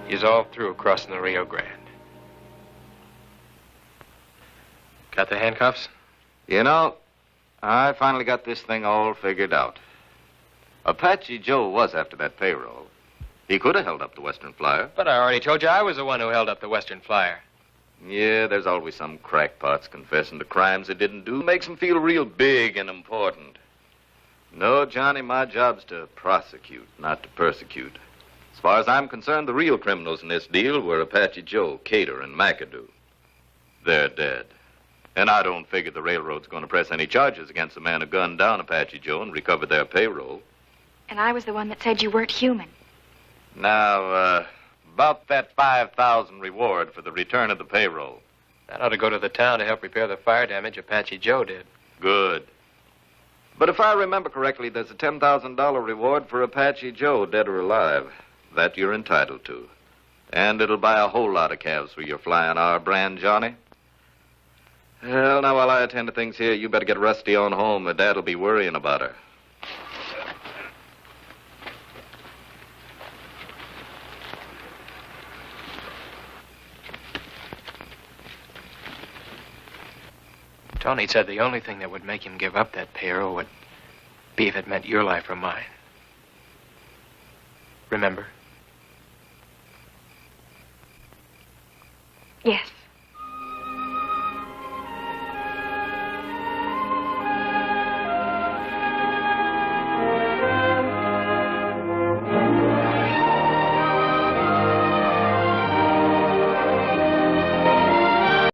He's all through crossing the Rio Grande. Got the handcuffs? You know, I finally got this thing all figured out. Apache Joe was after that payroll. He could have held up the Western Flyer. But I already told you I was the one who held up the Western Flyer. Yeah, there's always some crackpots confessing to crimes they didn't do. Makes them feel real big and important. No, Johnny, my job's to prosecute, not to persecute. As far as I'm concerned, the real criminals in this deal were Apache Joe, Cater, and McAdoo. They're dead. And I don't figure the railroad's going to press any charges against the man who gunned down Apache Joe and recovered their payroll. And I was the one that said you weren't human. Now, about that $5,000 reward for the return of the payroll. That ought to go to the town to help repair the fire damage Apache Joe did. Good. But if I remember correctly, there's a $10,000 reward for Apache Joe, dead or alive. That you're entitled to. And it'll buy a whole lot of calves for your flying our brand, Johnny. Well, now, while I attend to things here, you better get Rusty on home. Her dad'll be worrying about her. Tony said the only thing that would make him give up that payroll would be if it meant your life or mine. Remember? Yes.